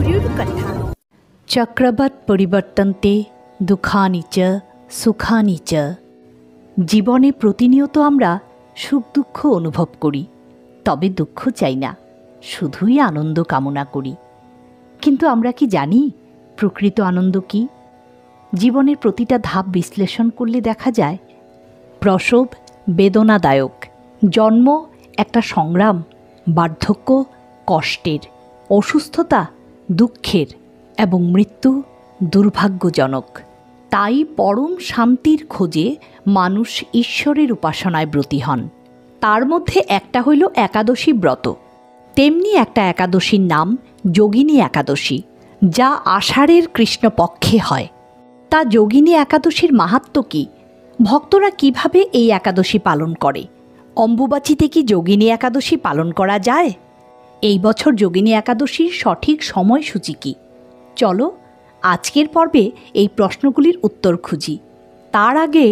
बुरुर कथा। चक्रवत् परिवर्तन्ते दुःखानि च सुखानि च। জীবনে প্রতিনিয়ত আমরা সুখ দুঃখ অনুভব করি, তবে দুঃখ চাই না, শুধুই আনন্দ কামনা করি। কিন্তু আমরা কি জানি প্রকৃত আনন্দ কি? জীবনের প্রতিটা ধাপ বিশ্লেষণ করলে দেখা যায় প্রসব বেদনাদায়ক, জন্ম একটা সংগ্রাম, বার্ধক্য কষ্টের, অসুস্থতা দুঃখের এবং মৃত্যু দুর্ভাগ্যজনক। তাই পরম শান্তির খোঁজে মানুষ ঈশ্বরের উপাসনায় ব্রতী হন। তার মধ্যে একটা হইল একাদশী ব্রত। তেমনি একটা একাদশীর নাম যোগিনী একাদশী, যা আষাঢ়ের কৃষ্ণপক্ষে হয়। তা যোগিনী একাদশীর মাহাত্ম্য কী? ভক্তরা কিভাবে এই একাদশী পালন করে? অম্বুবাচীতে কি যোগিনী একাদশী পালন করা যায়? এই বছর যোগিনী একাদশীর সঠিক সময়সূচি কী? চলো আজকের পর্বে এই প্রশ্নগুলির উত্তর খুঁজি। তার আগে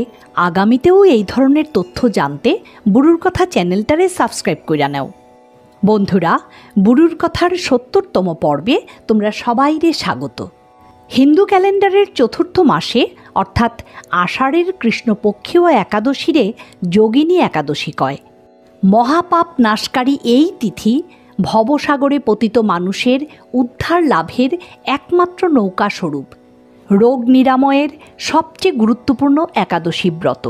আগামীতেও এই ধরনের তথ্য জানতে বুরুর কথা চ্যানেলটারে সাবস্ক্রাইব করে নাও। বন্ধুরা, বুরুর কথার ৭০তম পর্বে তোমরা সবাইরে স্বাগত। হিন্দু ক্যালেন্ডারের চতুর্থ মাসে অর্থাৎ আষাঢ়ের কৃষ্ণপক্ষীয় একাদশীরে যোগিনী একাদশী কয়। মহাপাপ নাশকারী এই তিথি ভবসাগরে পতিত মানুষের উদ্ধার লাভের একমাত্র নৌকা স্বরূপ। রোগ নিরাময়ের সবচেয়ে গুরুত্বপূর্ণ একাদশী ব্রত।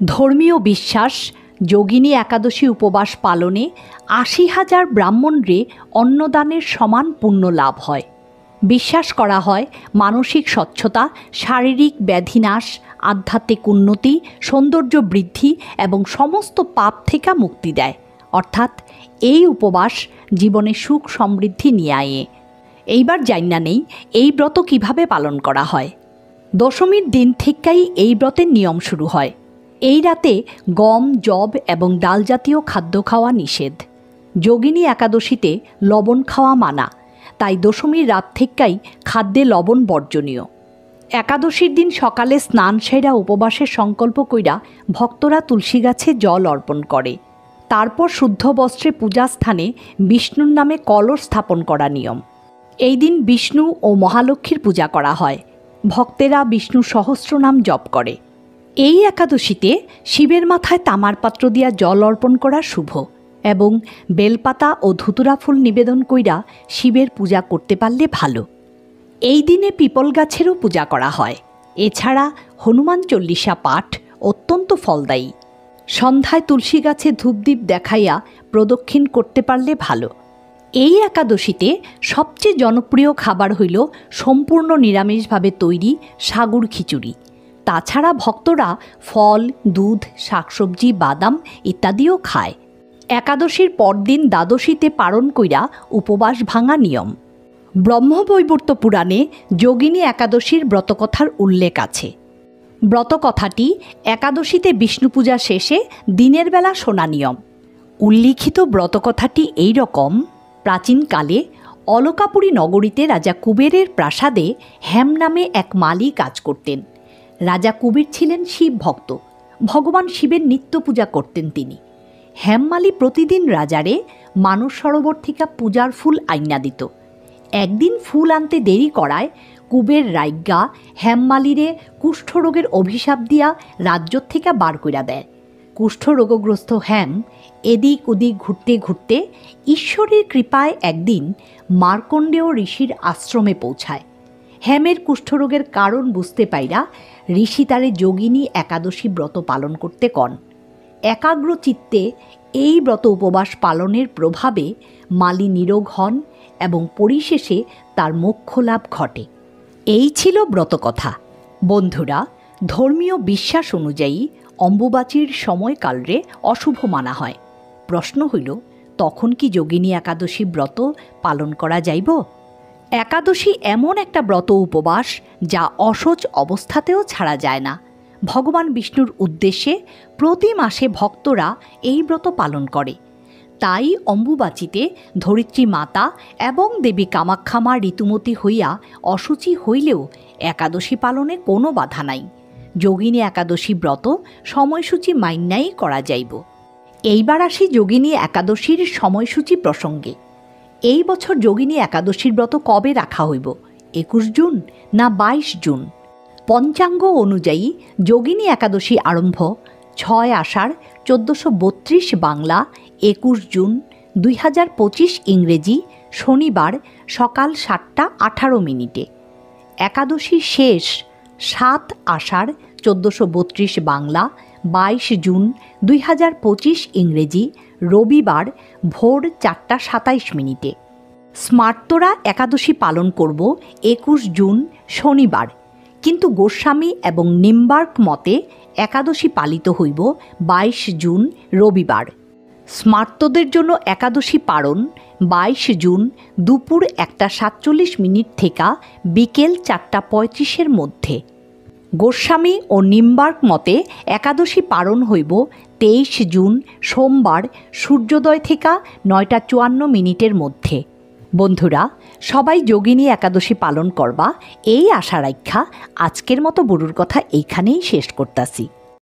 ধর্মীয় বিশ্বাস, যোগিনী একাদশী উপবাস পালনে ৮০,০০০ ব্রাহ্মণরে অন্নদানের সমান পুণ্য লাভ হয়। বিশ্বাস করা হয় মানসিক স্বচ্ছতা, শারীরিক ব্যাধিনাশ, আধ্যাত্মিক উন্নতি, সৌন্দর্য বৃদ্ধি এবং সমস্ত পাপ থেকে মুক্তি দেয়। অর্থাৎ এই উপবাস জীবনে সুখ সমৃদ্ধি নিয়ে আয়ে। এইবার জানা নেই এই ব্রত কিভাবে পালন করা হয়। দশমীর দিন থেকেই এই ব্রতের নিয়ম শুরু হয়। এই রাতে গম, যব এবং ডাল জাতীয় খাদ্য খাওয়া নিষেধ। যোগিনী একাদশীতে লবণ খাওয়া মানা, তাই দশমীর রাত থেকেই খাদ্যে লবণ বর্জনীয়। একাদশীর দিন সকালে স্নান সেরা উপবাসের সংকল্প কইরা ভক্তরা তুলসী গাছে জল অর্পণ করে। তারপর শুদ্ধ বস্ত্রে পূজাস্থানে বিষ্ণুর নামে কলস স্থাপন করা নিয়ম। এই দিন বিষ্ণু ও মহালক্ষ্মীর পূজা করা হয়। ভক্তেরা বিষ্ণু সহস্রনাম জপ করে। এই একাদশীতে শিবের মাথায় তামার পাত্র দিয়া জল অর্পণ করা শুভ এবং বেলপাতা ও ধুতুরা ফুল নিবেদন কইরা শিবের পূজা করতে পারলে ভালো। এই দিনে পিপল গাছেরও পূজা করা হয়। এছাড়া হনুমান চল্লিশা পাঠ অত্যন্ত ফলদায়ী। সন্ধ্যায় তুলসী গাছে ধূপদীপ দেখাইয়া প্রদক্ষিণ করতে পারলে ভালো। এই একাদশীতে সবচেয়ে জনপ্রিয় খাবার হইল সম্পূর্ণ নিরামিষভাবে তৈরি সাগুর খিচুড়ি। তাছাড়া ভক্তরা ফল, দুধ, শাকসবজি, বাদাম ইত্যাদিও খায়। একাদশীর পরদিন দ্বাদশীতে পারণ কইরা উপবাস ভাঙা নিয়ম। ব্রহ্মবৈবর্ত পুরাণে যোগিনী একাদশীর ব্রতকথার উল্লেখ আছে। ব্রতকথাটি একাদশীতে বিষ্ণু পূজা শেষে দিনের বেলা শোনা নিয়ম। উল্লিখিত ব্রতকথাটি এই রকম: প্রাচীনকালে অলকাপুরী নগরীতে রাজা কুবেরের প্রাসাদে হেম নামে এক মালি কাজ করতেন। রাজা কুবের ছিলেন শিব ভক্ত। ভগবান শিবের নিত্য পূজা করতেন তিনি। হেমমালি প্রতিদিন রাজারে মানস সরোবর থেকে পূজার ফুল আইনা দিত। একদিন ফুল আনতে দেরি করায় কুবের রাজ্ঞা হেমমালিরে কুষ্ঠরোগের অভিশাপ দিয়া রাজ্য থেকে বার কইরা দেয়। কুষ্ঠরোগগ্রস্ত হেম এদিক ওদিক ঘুরতে ঘুরতে ঈশ্বরের কৃপায় একদিন মার্কণ্ডেয় ঋষির আশ্রমে পৌঁছায়। হেমের কুষ্ঠরোগের কারণ বুঝতে পাইরা ঋষি তারে যোগিনী একাদশী ব্রত পালন করতে কন। একাগ্র চিত্তে এই ব্রত উপবাস পালনের প্রভাবে মালি নিরোগ হন এবং পরিশেষে তার মোক্ষ লাভ ঘটে। এই ছিল ব্রতকথা। বন্ধুরা, ধর্মীয় বিশ্বাস অনুযায়ী অম্বুবাচীর সময়কালরে অশুভ মানা হয়। প্রশ্ন হইল, তখন কি যোগিনী একাদশী ব্রত পালন করা যাইব? একাদশী এমন একটা ব্রত উপবাস যা অসহজ অবস্থাতেও ছাড়া যায় না। ভগবান বিষ্ণুর উদ্দেশ্যে প্রতি মাসে ভক্তরা এই ব্রত পালন করে। তাই অম্বুবাচীতে ধরিত্রী মাতা এবং দেবী কামাখ্যা মা ঋতুমতী হইয়া অশুচি হইলেও একাদশী পালনে কোনো বাধা নাই। যোগিনী একাদশী ব্রত সময়সূচি মাইন্যাই করা যাইব। এইবার আসি যোগিনী একাদশীর সময়সূচি প্রসঙ্গে। এই বছর যোগিনী একাদশীর ব্রত কবে রাখা হইব? 21 জুন না 22 জুন? পঞ্চাঙ্গ অনুযায়ী যোগিনী একাদশী আরম্ভ 6 আষাঢ় 1432 বাংলা, 21 জুন 2025 ইংরেজি শনিবার সকাল 7টা 18 মিনিটে। একাদশী শেষ 7 আষাঢ় 1432 বাংলা, 22 জুন 2025 ইংরেজি রবিবার ভোর 4টা 27 মিনিটে। স্মার্তরা একাদশী পালন করব 21 জুন শনিবার, কিন্তু গোস্বামী এবং নিম্বার্ক মতে একাদশী পালিত হইব 22 জুন রবিবার। স্মার্তদের জন্য একাদশী পালন 22 জুন দুপুর 1টা 47 মিনিট থেকে বিকেল 4টা 35-এর মধ্যে। গোস্বামী ও নিম্বার্ক মতে একাদশী পালন হইব 23 জুন সোমবার সূর্যোদয় থেকে 9টা 54 মিনিটের মধ্যে। বন্ধুরা, সবাই যোগিনী একাদশী পালন করবা এই আশা রাখা আজকের মতো বড়ুর কথা এইখানেই শেষ করতাছি।